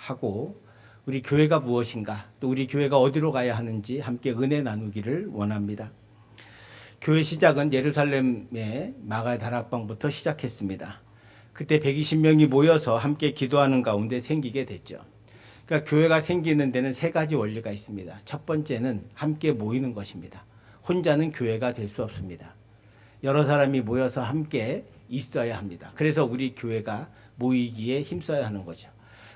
하고 우리 교회가 무엇인가, 또 우리 교회가 어디로 가야 하는지 함께 은혜 나누기를 원합니다. 교회 시작은 예루살렘의 마가 다락방부터 시작했습니다. 그때 120명이 모여서 함께 기도하는 가운데 생기게 됐죠. 그러니까 교회가 생기는 데는 세 가지 원리가 있습니다. 첫 번째는 함께 모이는 것입니다. 혼자는 교회가 될 수 없습니다. 여러 사람이 모여서 함께 있어야 합니다. 그래서 우리 교회가 모이기에 힘써야 하는 거죠.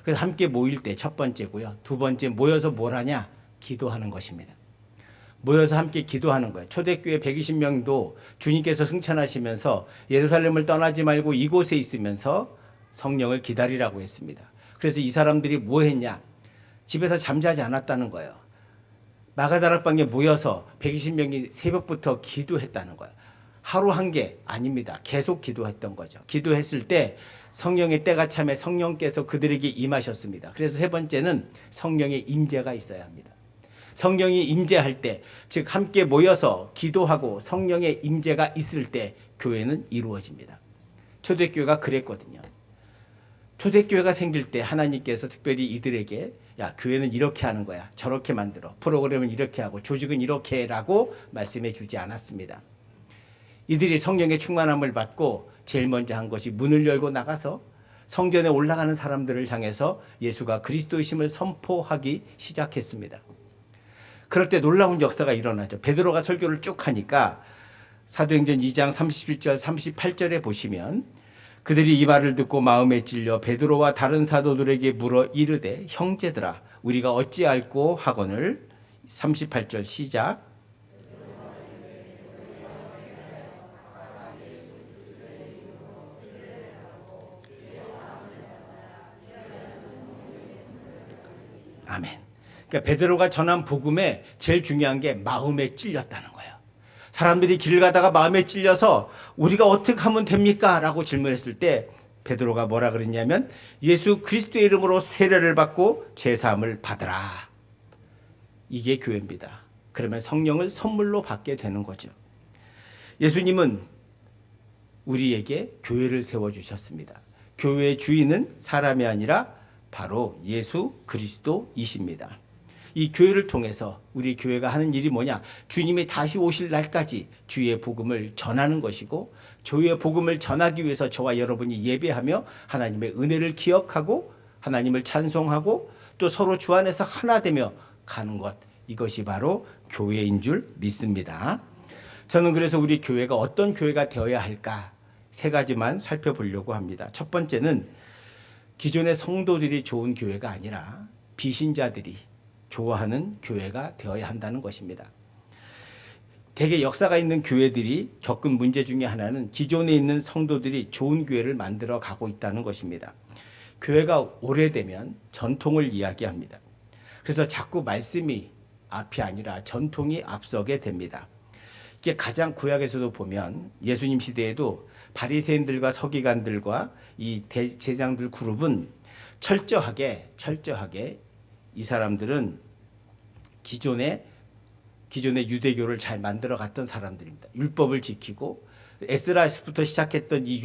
그래서 함께 모일 때 첫 번째고요. 두 번째, 모여서 뭘 하냐? 기도하는 것입니다. 모여서 함께 기도하는 거예요. 초대교회 120명도 주님께서 승천하시면서 예루살렘을 떠나지 말고 이곳에 있으면서 성령을 기다리라고 했습니다. 그래서 이 사람들이 뭐 했냐? 집에서 잠자지 않았다는 거예요. 마가다락방에 모여서 120명이 새벽부터 기도했다는 거예요. 하루 한 게 아닙니다. 계속 기도했던 거죠. 기도했을 때 성령의 때가 참에 성령께서 그들에게 임하셨습니다. 그래서 세 번째는 성령의 임재가 있어야 합니다. 성령이 임재할 때, 즉 함께 모여서 기도하고 성령의 임재가 있을 때 교회는 이루어집니다. 초대교회가 그랬거든요. 초대교회가 생길 때 하나님께서 특별히 이들에게 야, 교회는 이렇게 하는 거야. 저렇게 만들어. 프로그램은 이렇게 하고 조직은 이렇게 해라고 말씀해 주지 않았습니다. 이들이 성령의 충만함을 받고 제일 먼저 한 것이 문을 열고 나가서 성전에 올라가는 사람들을 향해서 예수가 그리스도이심을 선포하기 시작했습니다. 그럴 때 놀라운 역사가 일어나죠. 베드로가 설교를 쭉 하니까 사도행전 2장 37절 38절에 보시면 그들이 이 말을 듣고 마음에 찔려 베드로와 다른 사도들에게 물어 이르되 형제들아 우리가 어찌할꼬 하거늘 38절 시작. 아멘. 그러니까 베드로가 전한 복음에 제일 중요한 게 마음에 찔렸다는 거예요. 사람들이 길 가다가 마음에 찔려서 우리가 어떻게 하면 됩니까? 라고 질문했을 때 베드로가 뭐라 그랬냐면 예수 그리스도의 이름으로 세례를 받고 죄사함을 받으라. 이게 교회입니다. 그러면 성령을 선물로 받게 되는 거죠. 예수님은 우리에게 교회를 세워주셨습니다. 교회의 주인은 사람이 아니라 바로 예수 그리스도이십니다. 이 교회를 통해서 우리 교회가 하는 일이 뭐냐? 주님이 다시 오실 날까지 주의 복음을 전하는 것이고 주의 복음을 전하기 위해서 저와 여러분이 예배하며 하나님의 은혜를 기억하고 하나님을 찬송하고 또 서로 주 안에서 하나 되며 가는 것, 이것이 바로 교회인 줄 믿습니다. 저는 그래서 우리 교회가 어떤 교회가 되어야 할까? 세 가지만 살펴보려고 합니다. 첫 번째는 기존의 성도들이 좋은 교회가 아니라 비신자들이 좋아하는 교회가 되어야 한다는 것입니다. 대개 역사가 있는 교회들이 겪은 문제 중에 하나는 기존에 있는 성도들이 좋은 교회를 만들어 가고 있다는 것입니다. 교회가 오래되면 전통을 이야기합니다. 그래서 자꾸 말씀이 앞이 아니라 전통이 앞서게 됩니다. 이게 가장 구약에서도 보면 예수님 시대에도 바리새인들과 서기관들과 이 제장들 그룹은 철저하게 이 사람들은 기존의 유대교를 잘 만들어 갔던 사람들입니다. 율법을 지키고 에스라부터 시작했던 이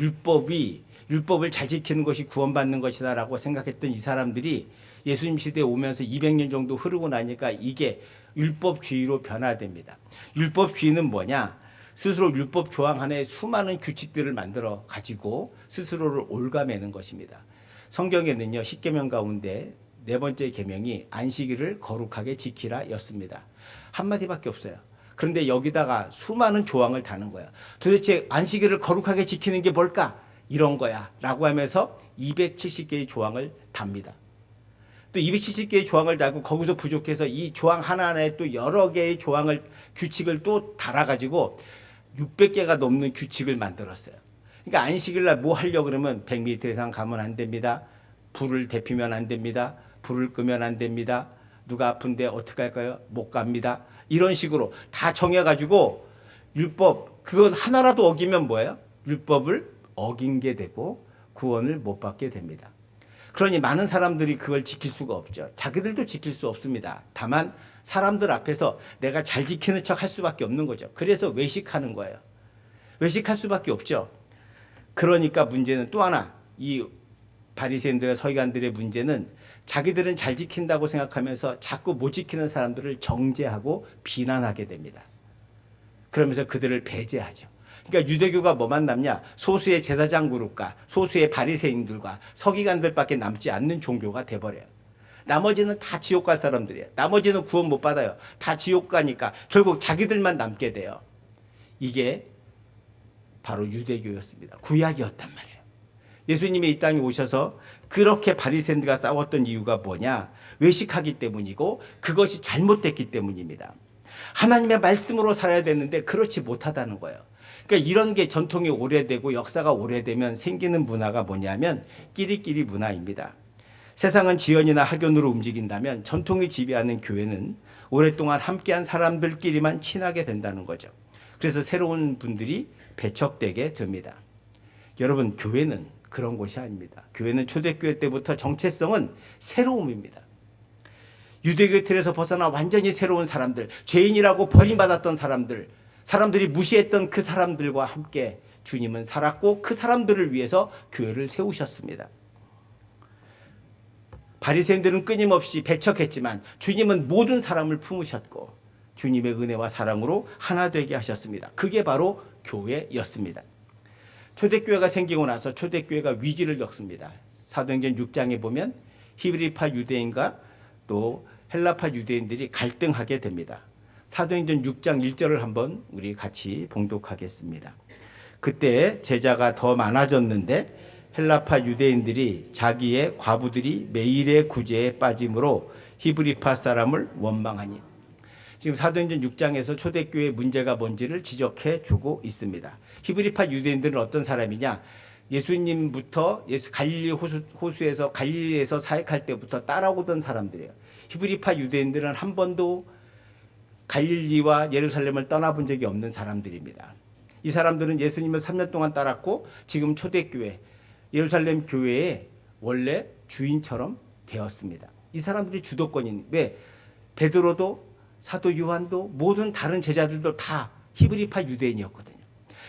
율법을 잘 지키는 것이 구원받는 것이다라고 생각했던 이 사람들이 예수님 시대에 오면서 200년 정도 흐르고 나니까 이게 율법주의로 변화됩니다. 율법주의는 뭐냐? 스스로 율법 조항 안에 수많은 규칙들을 만들어 가지고 스스로를 올가매는 것입니다. 성경에는요, 10계명 가운데 네 번째 계명이 안식일을 거룩하게 지키라 였습니다. 한마디밖에 없어요. 그런데 여기다가 수많은 조항을 다는 거예요. 도대체 안식일을 거룩하게 지키는 게 뭘까? 이런 거야 라고 하면서 270개의 조항을 답니다. 또 270개의 조항을 달고 거기서 부족해서 이 조항 하나하나에 또 여러 개의 규칙을 또 달아가지고 600개가 넘는 규칙을 만들었어요. 그러니까 안식일 날 뭐 하려고 그러면 100m 이상 가면 안 됩니다. 불을 데피면 안 됩니다. 불을 끄면 안 됩니다. 누가 아픈데 어떻게 할까요? 못 갑니다. 이런 식으로 다 정해가지고 율법, 그건 하나라도 어기면 뭐예요? 율법을 어긴 게 되고 구원을 못 받게 됩니다. 그러니 많은 사람들이 그걸 지킬 수가 없죠. 자기들도 지킬 수 없습니다. 다만 사람들 앞에서 내가 잘 지키는 척 할 수밖에 없는 거죠. 그래서 외식하는 거예요. 외식할 수밖에 없죠. 그러니까 문제는 또 하나, 이 바리새인들과 서기관들의 문제는 자기들은 잘 지킨다고 생각하면서 자꾸 못 지키는 사람들을 정죄하고 비난하게 됩니다. 그러면서 그들을 배제하죠. 그러니까 유대교가 뭐만 남냐? 소수의 제사장 그룹과 소수의 바리새인들과 서기관들밖에 남지 않는 종교가 돼버려요. 나머지는 다 지옥 갈 사람들이에요. 나머지는 구원 못 받아요. 다 지옥 가니까 결국 자기들만 남게 돼요. 이게 바로 유대교였습니다. 구약이었단 말이에요. 예수님이 이 땅에 오셔서 그렇게 바리새인들과 싸웠던 이유가 뭐냐? 외식하기 때문이고 그것이 잘못됐기 때문입니다. 하나님의 말씀으로 살아야 되는데 그렇지 못하다는 거예요. 그러니까 이런 게 전통이 오래되고 역사가 오래되면 생기는 문화가 뭐냐면 끼리끼리 문화입니다. 세상은 지연이나 학연으로 움직인다면 전통이 지배하는 교회는 오랫동안 함께한 사람들끼리만 친하게 된다는 거죠. 그래서 새로운 분들이 배척되게 됩니다. 여러분, 교회는 그런 곳이 아닙니다. 교회는 초대교회 때부터 정체성은 새로움입니다. 유대교 틀에서 벗어나 완전히 새로운 사람들, 죄인이라고 버림받았던 사람들, 사람들이 무시했던 그 사람들과 함께 주님은 살았고 그 사람들을 위해서 교회를 세우셨습니다. 바리새인들은 끊임없이 배척했지만 주님은 모든 사람을 품으셨고 주님의 은혜와 사랑으로 하나 되게 하셨습니다. 그게 바로 교회였습니다. 초대교회가 생기고 나서 초대교회가 위기를 겪습니다. 사도행전 6장에 보면 히브리파 유대인과 또 헬라파 유대인들이 갈등하게 됩니다. 사도행전 6장 1절을 한번 우리 같이 봉독하겠습니다. 그때 제자가 더 많아졌는데 헬라파 유대인들이 자기의 과부들이 매일의 구제에 빠짐으로 히브리파 사람을 원망하니. 지금 사도행전 6장에서 초대교회의 문제가 뭔지를 지적해 주고 있습니다. 히브리파 유대인들은 어떤 사람이냐? 예수님부터 갈릴리 호수에서 갈릴리에서 사역할 때부터 따라오던 사람들이에요. 히브리파 유대인들은 한 번도 갈릴리와 예루살렘을 떠나본 적이 없는 사람들입니다. 이 사람들은 예수님을 3년 동안 따랐고 지금 초대교회 예루살렘 교회의 원래 주인처럼 되었습니다. 이 사람들이 주도권인, 왜? 베드로도 사도 요한도 모든 다른 제자들도 다 히브리파 유대인이었거든요.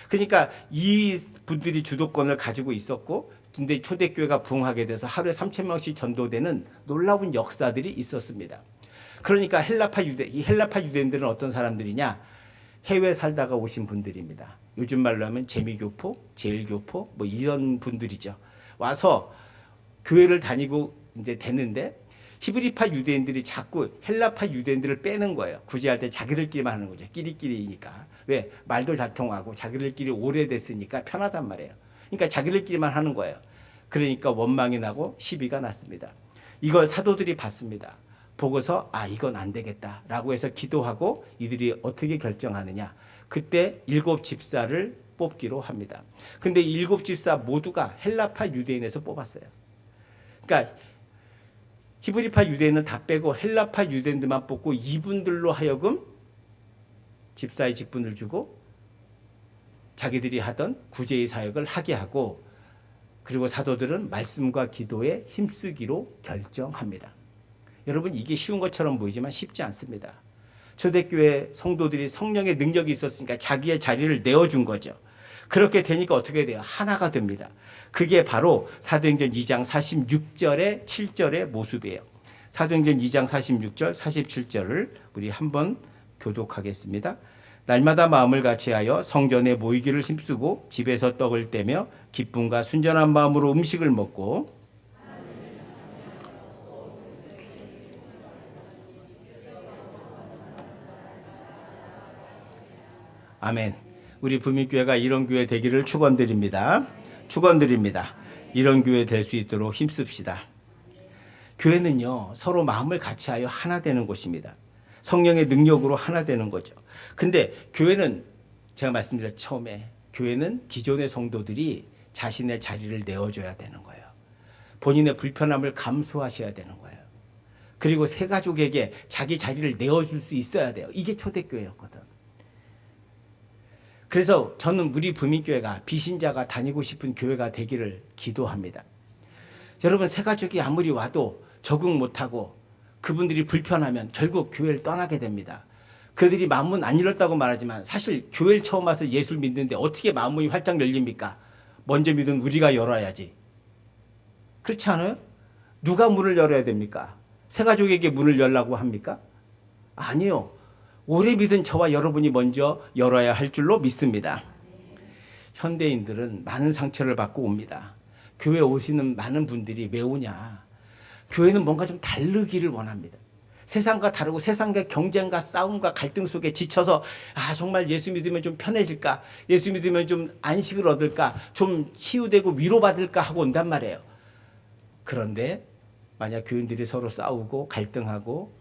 그러니까 이 분들이 주도권을 가지고 있었고, 근데 초대교회가 부흥하게 돼서 하루에 3,000명씩 전도되는 놀라운 역사들이 있었습니다. 그러니까 이 헬라파 유대인들은 어떤 사람들이냐? 해외 살다가 오신 분들입니다. 요즘 말로 하면 재미교포, 제일교포 뭐 이런 분들이죠. 와서 교회를 다니고 이제 되는데 히브리파 유대인들이 자꾸 헬라파 유대인들을 빼는 거예요. 구제할 때 자기들끼리만 하는 거죠. 끼리끼리니까. 왜? 말도 잘 통하고 자기들끼리 오래됐으니까 편하단 말이에요. 그러니까 자기들끼리만 하는 거예요. 그러니까 원망이 나고 시비가 났습니다. 이걸 사도들이 봤습니다. 보고서 이건 안 되겠다라고 해서 기도하고 이들이 어떻게 결정하느냐. 그때 7 집사를 뽑기로 합니다. 근데 7 집사 모두가 헬라파 유대인에서 뽑았어요. 그러니까 히브리파 유대인은 다 빼고 헬라파 유대인들만 뽑고 이분들로 하여금 집사의 직분을 주고 자기들이 하던 구제의 사역을 하게 하고, 그리고 사도들은 말씀과 기도에 힘쓰기로 결정합니다. 여러분, 이게 쉬운 것처럼 보이지만 쉽지 않습니다. 초대교회 성도들이 성령의 능력이 있었으니까 자기의 자리를 내어준 거죠. 그렇게 되니까 어떻게 돼요? 하나가 됩니다. 그게 바로 사도행전 2장 46절에 7절의 모습이에요. 사도행전 2장 46절 47절을 우리 한번 교독하겠습니다. 날마다 마음을 같이하여 성전에 모이기를 힘쓰고 집에서 떡을 떼며 기쁨과 순전한 마음으로 음식을 먹고 아멘. 우리 부민교회가 이런 교회 되기를 축원드립니다. 축원드립니다. 이런 교회 될 수 있도록 힘씁시다. 교회는요, 서로 마음을 같이하여 하나 되는 곳입니다. 성령의 능력으로 하나 되는 거죠. 근데 교회는 제가 말씀드렸죠, 처음에 교회는 기존의 성도들이 자신의 자리를 내어줘야 되는 거예요. 본인의 불편함을 감수하셔야 되는 거예요. 그리고 새 가족에게 자기 자리를 내어줄 수 있어야 돼요. 이게 초대교회였거든. 그래서 저는 우리 부민교회가 비신자가 다니고 싶은 교회가 되기를 기도합니다. 여러분, 새 가족이 아무리 와도 적응 못하고 그분들이 불편하면 결국 교회를 떠나게 됩니다. 그들이 마음문 안 열었다고 말하지만 사실 교회를 처음 와서 예수를 믿는데 어떻게 마음문이 활짝 열립니까? 먼저 믿은 우리가 열어야지. 그렇지 않아요? 누가 문을 열어야 됩니까? 새 가족에게 문을 열라고 합니까? 아니요. 오래 믿은 저와 여러분이 먼저 열어야 할 줄로 믿습니다. 현대인들은 많은 상처를 받고 옵니다. 교회 오시는 많은 분들이 왜 오냐? 교회는 뭔가 좀 다르기를 원합니다. 세상과 다르고 세상과 경쟁과 싸움과 갈등 속에 지쳐서 정말 예수 믿으면 좀 편해질까? 예수 믿으면 좀 안식을 얻을까? 좀 치유되고 위로받을까 하고 온단 말이에요. 그런데 만약 교인들이 서로 싸우고 갈등하고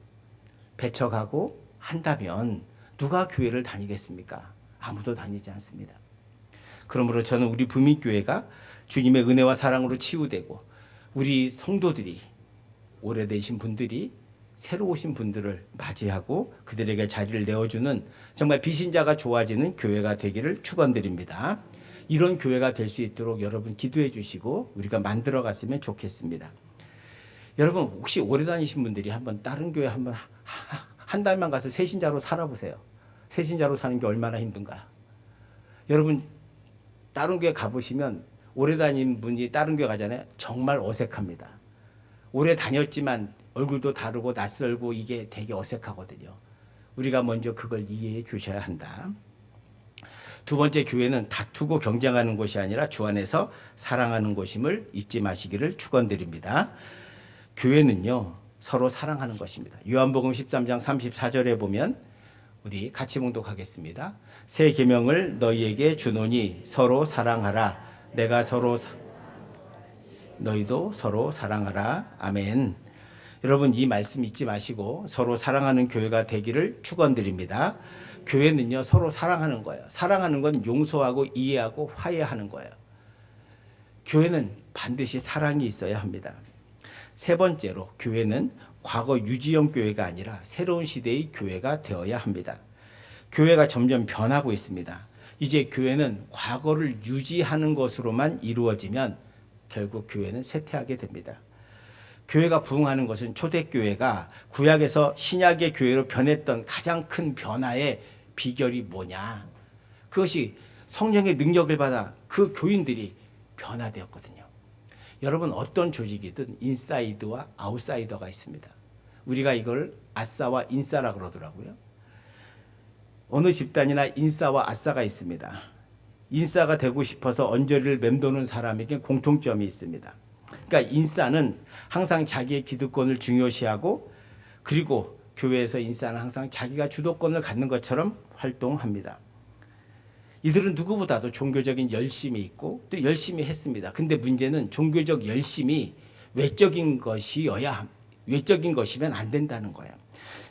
배척하고 한다면 누가 교회를 다니겠습니까? 아무도 다니지 않습니다. 그러므로 저는 우리 부민교회가 주님의 은혜와 사랑으로 치유되고 우리 성도들이 오래되신 분들이 새로 오신 분들을 맞이하고 그들에게 자리를 내어주는 정말 비신자가 좋아지는 교회가 되기를 축원드립니다. 이런 교회가 될 수 있도록 여러분 기도해 주시고 우리가 만들어 갔으면 좋겠습니다. 여러분 혹시 오래 다니신 분들이 한번 다른 교회 한번 한 달만 가서 새신자로 살아보세요. 새신자로 사는 게 얼마나 힘든가. 여러분 다른 교회 가보시면 오래 다닌 분이 다른 교회 가잖아요. 정말 어색합니다. 오래 다녔지만 얼굴도 다르고 낯설고 이게 되게 어색하거든요. 우리가 먼저 그걸 이해해 주셔야 한다. 두 번째, 교회는 다투고 경쟁하는 곳이 아니라 주 안에서 사랑하는 곳임을 잊지 마시기를 축원드립니다. 교회는요 서로 사랑하는 것입니다. 요한복음 13장 34절에 보면 우리 같이 봉독하겠습니다. 새 계명을 너희에게 주노니 서로 사랑하라. 내가 너희도 서로 사랑하라. 아멘. 여러분 이 말씀 잊지 마시고 서로 사랑하는 교회가 되기를 축원드립니다. 교회는요 서로 사랑하는 거예요. 사랑하는 건 용서하고 이해하고 화해하는 거예요. 교회는 반드시 사랑이 있어야 합니다. 세 번째로 교회는 과거 유지형 교회가 아니라 새로운 시대의 교회가 되어야 합니다. 교회가 점점 변하고 있습니다. 이제 교회는 과거를 유지하는 것으로만 이루어지면 결국 교회는 쇠퇴하게 됩니다. 교회가 부흥하는 것은 초대교회가 구약에서 신약의 교회로 변했던 가장 큰 변화의 비결이 뭐냐? 그것이 성령의 능력을 받아 그 교인들이 변화되었거든요. 여러분 어떤 조직이든 인사이드와 아웃사이더가 있습니다. 우리가 이걸 아싸와 인싸라 그러더라고요. 어느 집단이나 인싸와 아싸가 있습니다. 인싸가 되고 싶어서 언저리를 맴도는 사람에게 공통점이 있습니다. 그러니까 인싸는 항상 자기의 기득권을 중요시하고 그리고 교회에서 인싸는 항상 자기가 주도권을 갖는 것처럼 활동합니다. 이들은 누구보다도 종교적인 열심이 있고 또 열심히 했습니다. 근데 문제는 종교적 열심이 외적인 것이면 안 된다는 거예요.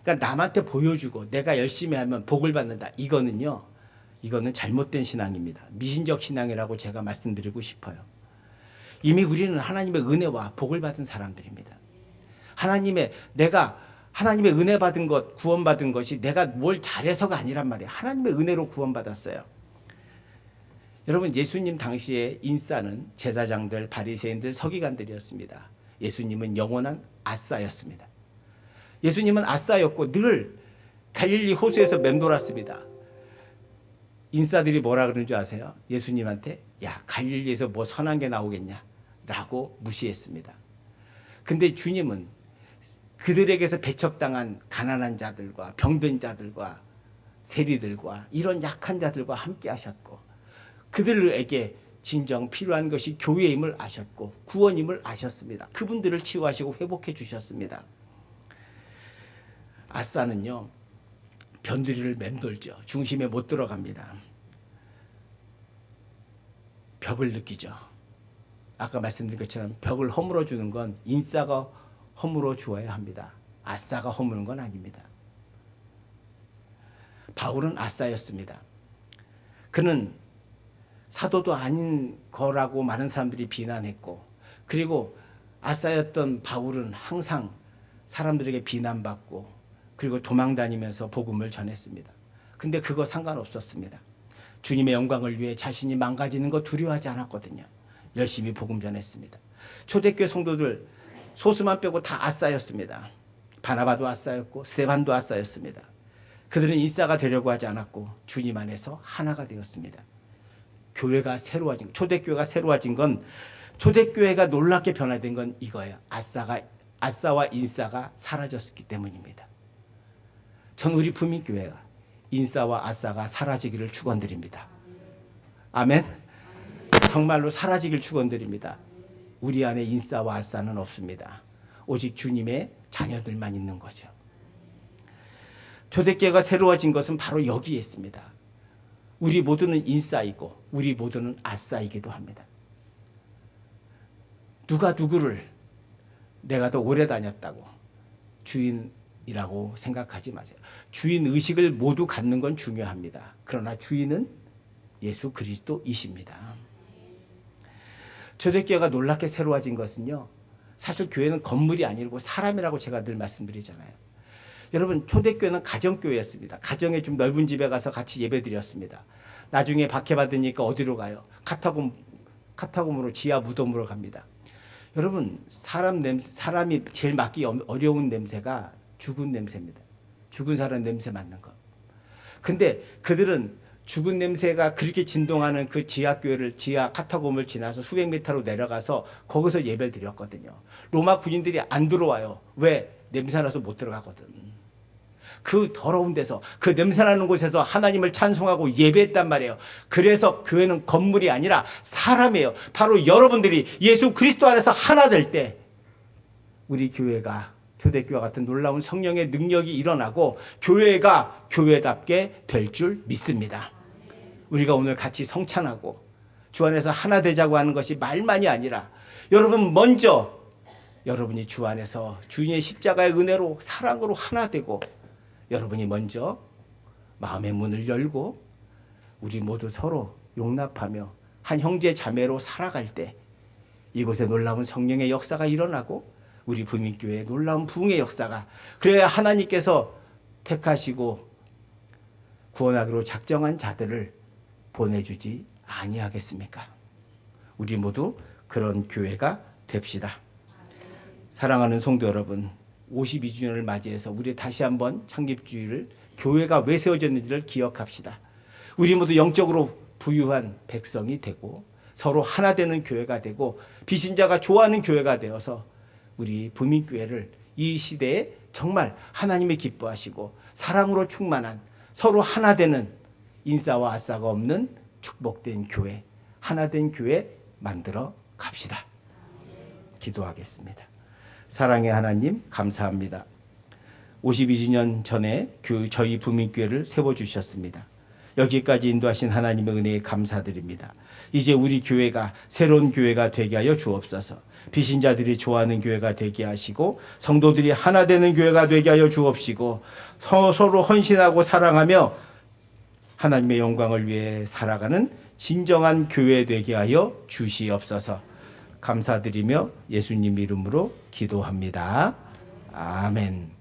그러니까 남한테 보여주고 내가 열심히 하면 복을 받는다. 이거는 잘못된 신앙입니다. 미신적 신앙이라고 제가 말씀드리고 싶어요. 이미 우리는 하나님의 은혜와 복을 받은 사람들입니다. 내가 하나님의 은혜 받은 것, 구원받은 것이 내가 뭘 잘해서가 아니란 말이에요. 하나님의 은혜로 구원받았어요. 여러분 예수님 당시에 인싸는 제사장들, 바리새인들, 서기관들이었습니다. 예수님은 영원한 아싸였습니다. 예수님은 아싸였고 늘 갈릴리 호수에서 맴돌았습니다. 인싸들이 뭐라 그러는 줄 아세요? 예수님한테 야 갈릴리에서 뭐 선한 게 나오겠냐 라고 무시했습니다. 근데 주님은 그들에게서 배척당한 가난한 자들과 병든 자들과 세리들과 이런 약한 자들과 함께 하셨고 그들에게 진정 필요한 것이 교회임을 아셨고 구원임을 아셨습니다. 그분들을 치유하시고 회복해 주셨습니다. 아싸는요 변두리를 맴돌죠. 중심에 못 들어갑니다. 벽을 느끼죠. 아까 말씀드린 것처럼 벽을 허물어 주는 건 인싸가 허물어 주어야 합니다. 아싸가 허무는 건 아닙니다. 바울은 아싸였습니다. 그는 사도도 아닌 거라고 많은 사람들이 비난했고 그리고 아싸였던 바울은 항상 사람들에게 비난받고 그리고 도망다니면서 복음을 전했습니다. 근데 그거 상관없었습니다. 주님의 영광을 위해 자신이 망가지는 거 두려워하지 않았거든요. 열심히 복음 전했습니다. 초대교회 성도들 소수만 빼고 다 아싸였습니다. 바나바도 아싸였고 스데반도 아싸였습니다. 그들은 인싸가 되려고 하지 않았고 주님 안에서 하나가 되었습니다. 교회가 새로워진 초대교회가 새로워진 건 초대교회가 놀랍게 변화된 건 이거예요. 아싸와 인싸가 사라졌기 때문입니다. 전 우리 부민교회가 인싸와 아싸가 사라지기를 축원드립니다. 아멘. 정말로 사라지길 축원드립니다. 우리 안에 인싸와 아싸는 없습니다. 오직 주님의 자녀들만 있는 거죠. 초대교회가 새로워진 것은 바로 여기에 있습니다. 우리 모두는 인싸이고 우리 모두는 아싸이기도 합니다. 누가 누구를 내가 더 오래 다녔다고 주인이라고 생각하지 마세요. 주인 의식을 모두 갖는 건 중요합니다. 그러나 주인은 예수 그리스도이십니다. 초대교회가 놀랍게 새로워진 것은요, 사실 교회는 건물이 아니고 사람이라고 제가 늘 말씀드리잖아요. 여러분, 초대교회는 가정교회였습니다. 가정에 좀 넓은 집에 가서 같이 예배드렸습니다. 나중에 박해받으니까 어디로 가요? 카타콤으로 지하 무덤으로 갑니다. 여러분, 사람이 제일 맡기 어려운 냄새가 죽은 냄새입니다. 죽은 사람 냄새 맡는 거. 근데 그들은 죽은 냄새가 그렇게 진동하는 그 지하 카타콤을 지나서 수백 미터로 내려가서 거기서 예배를 드렸거든요. 로마 군인들이 안 들어와요. 왜? 냄새나서 못 들어가거든. 그 더러운 데서, 그 냄새나는 곳에서 하나님을 찬송하고 예배했단 말이에요. 그래서 교회는 건물이 아니라 사람이에요. 바로 여러분들이 예수 그리스도 안에서 하나 될 때 우리 교회가 초대교회와 같은 놀라운 성령의 능력이 일어나고 교회가 교회답게 될 줄 믿습니다. 우리가 오늘 같이 성찬하고 주 안에서 하나 되자고 하는 것이 말만이 아니라 여러분 먼저 여러분이 주 안에서 주님의 십자가의 은혜로 사랑으로 하나 되고 여러분이 먼저 마음의 문을 열고 우리 모두 서로 용납하며 한 형제 자매로 살아갈 때 이곳에 놀라운 성령의 역사가 일어나고 우리 부민교회의 놀라운 부흥의 역사가, 그래야 하나님께서 택하시고 구원하기로 작정한 자들을 보내주지 아니하겠습니까? 우리 모두 그런 교회가 됩시다. 사랑하는 성도 여러분, 52주년을 맞이해서 우리 다시 한번 창립주의를, 교회가 왜 세워졌는지를 기억합시다. 우리 모두 영적으로 부유한 백성이 되고 서로 하나 되는 교회가 되고 비신자가 좋아하는 교회가 되어서 우리 부민교회를 이 시대에 정말 하나님이 기뻐하시고 사랑으로 충만한 서로 하나 되는 인싸와 아싸가 없는 축복된 교회, 하나된 교회 만들어 갑시다. 기도하겠습니다. 사랑의 하나님, 감사합니다. 52주년 전에 저희 부민교회를 세워주셨습니다. 여기까지 인도하신 하나님의 은혜에 감사드립니다. 이제 우리 교회가 새로운 교회가 되게 하여 주옵소서. 비신자들이 좋아하는 교회가 되게 하시고 성도들이 하나 되는 교회가 되게 하여 주옵시고 서로 헌신하고 사랑하며 하나님의 영광을 위해 살아가는 진정한 교회 되게 하여 주시옵소서. 감사드리며 예수님 이름으로 기도합니다. 아멘.